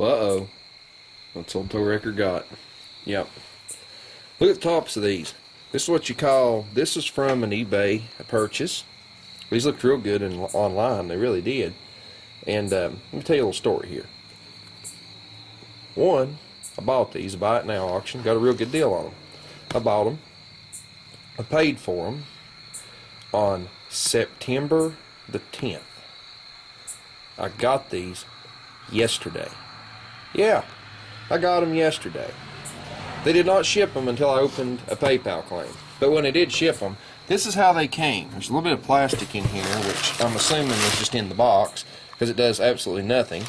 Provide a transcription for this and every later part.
Uh-oh. What's old tow wrecker got? Yep. Look at the tops of these. This is what you call, this is from an eBay purchase. These looked real good online. They really did. And let me tell you a little story here. One, I bought these, buy it now auction. Got a real good deal on them. I bought them. I paid for them on September the 10th. I got these yesterday. Yeah, I got them yesterday. They did not ship them until I opened a PayPal claim. But when they did ship them, this is how they came. There's a little bit of plastic in here, which I'm assuming is just in the box, because it does absolutely nothing.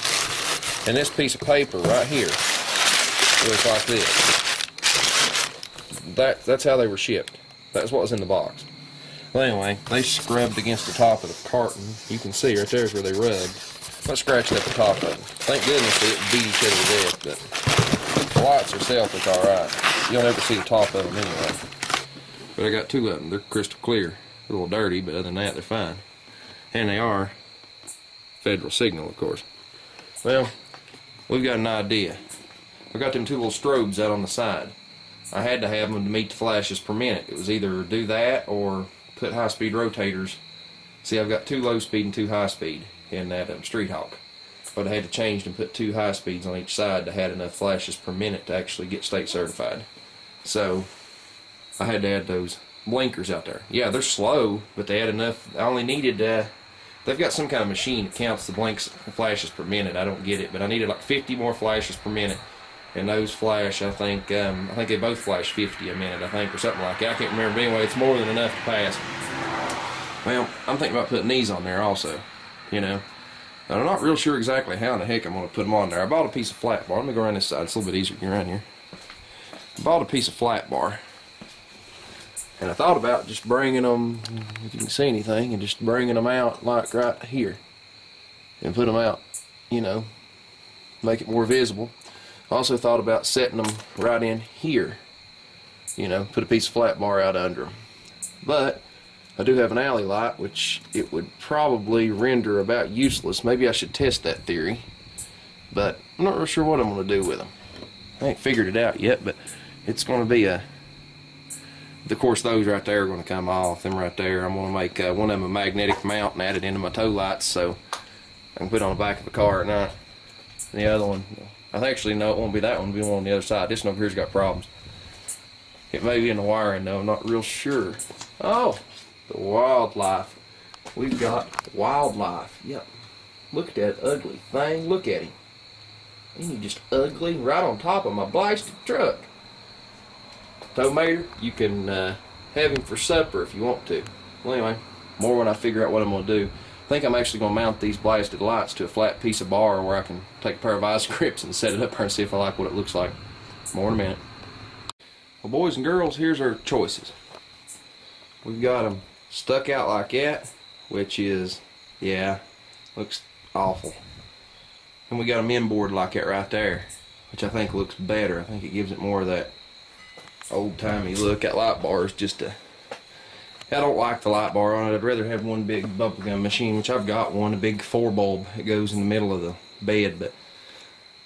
And this piece of paper right here looks like this. That's how they were shipped. That's what was in the box. Well, anyway, they scrubbed against the top of the carton. You can see right there's where they rubbed. I scratched at the top of them. Thank goodness they didn't beat each other to death, but the lights herself look alright. You'll never see the top of them anyway. But I got two of them. They're crystal clear. A little dirty, but other than that, they're fine. And they are federal signal, of course. Well, we've got an idea. I've got them two little strobes out on the side. I had to have them to meet the flashes per minute. It was either do that or put high-speed rotators. See, I've got two low-speed and two high-speed in that Street Hawk. But I had to change and put two high-speeds on each side to have enough flashes per minute to actually get state certified. So I had to add those blinkers out there. Yeah, they're slow, but they had enough. I only needed, they've got some kind of machine that counts the flashes per minute. I don't get it, but I needed like 50 more flashes per minute. And those flash, I think they both flash 50 a minute, I think, or something like that. I can't remember, but anyway, it's more than enough to pass. Well, I'm thinking about putting these on there also, you know. And I'm not real sure exactly how in the heck I'm going to put them on there. I bought a piece of flat bar. Let me go around this side. It's a little bit easier to get around here. I bought a piece of flat bar. And I thought about just bringing them, if you can see anything, and just bringing them out like right here. And put them out, you know, make it more visible. I also thought about setting them right in here. You know, put a piece of flat bar out under them. But I do have an alley light, which it would probably render about useless. Maybe I should test that theory. But I'm not real sure what I'm going to do with them. I ain't figured it out yet, but it's going to be a... Of course, those right there are going to come off. Them right there, I'm going to make one of them a magnetic mount and add it into my tow lights so I can put it on the back of the car at night. And the other one... I actually know it won't be that one, it'll be one on the other side. This one over here's got problems. It may be in the wiring though, I'm not real sure. Oh, the wildlife. We've got wildlife. Yep. Look at that ugly thing. Look at him. Ain't he just ugly? Right on top of my blasted truck. Tomater, you can have him for supper if you want to. Well, anyway, more when I figure out what I'm going to do. I think I'm actually going to mount these blasted lights to a flat piece of bar where I can take a pair of ice grips and set it up there and see if I like what it looks like. More in a minute. Well, boys and girls, here's our choices. We've got them stuck out like that, which is, yeah, looks awful. And we got them inboard like that right there, which I think looks better. I think it gives it more of that old-timey look. That light bar is just a... I don't like the light bar on it. I'd rather have one big bubblegum machine, which I've got one, a big 4-bulb that goes in the middle of the bed. But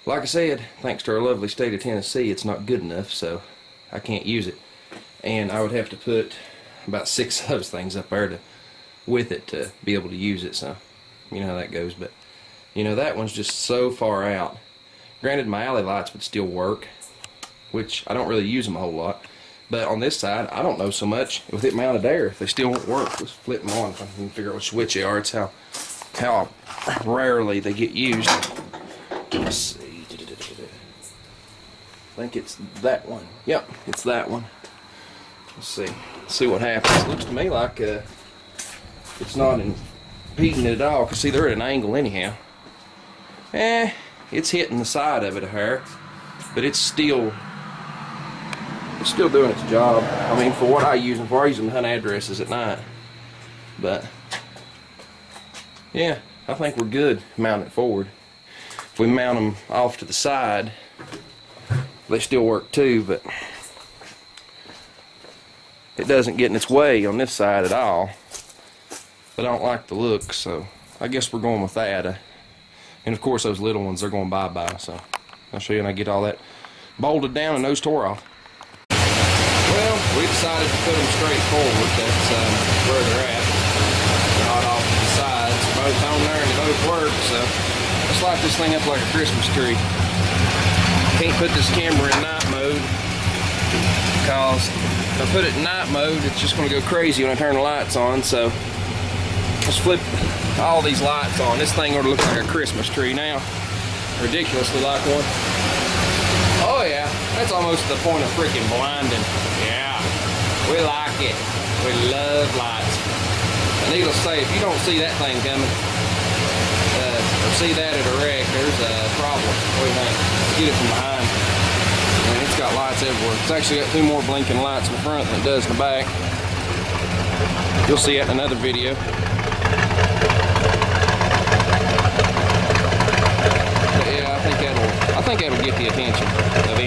like I said, thanks to our lovely state of Tennessee, it's not good enough, so I can't use it. And I would have to put about 6 of those things up there with it to be able to use it. So you know how that goes. But you know, that one's just so far out. Granted, my alley lights would still work, which I don't really use them a whole lot. But on this side, I don't know so much with it mounted there if they still won't work. Let's flip them on if I can figure out which switch they are. It's how rarely they get used. Let's see. I think it's that one. Yep, it's that one. Let's see. Let's see what happens. It looks to me like it's not impeding it at all. Cause see, they're at an angle anyhow. It's hitting the side of it here, but it's still doing its job. I mean, for what I use them for, I use them to hunt addresses at night. But yeah, I think we're good mounting it forward. If we mount them off to the side, they still work too, but it doesn't get in its way on this side at all. But I don't like the look, so I guess we're going with that. And of course those little ones, they're going bye-bye. So I'll show you when I get all that bolted down and those tore off. Well, we decided to put them straight forward. That's where they're at. Not off to the sides. They're both on there and they both work. So let's light this thing up like a Christmas tree. Can't put this camera in night mode because if I put it in night mode, it's just going to go crazy when I turn the lights on. So let's flip all these lights on. This thing ought to look like a Christmas tree now. Ridiculously like one. Oh yeah, that's almost to the point of freaking blinding. Yeah, we like it. We love lights. And needless to say, if you don't see that thing coming, or see that at a wreck, there's a problem. What do you think? Get it from behind. And it's got lights everywhere. It's actually got 2 more blinking lights in the front than it does in the back. You'll see it in another video. But yeah, I think that'll get the attention of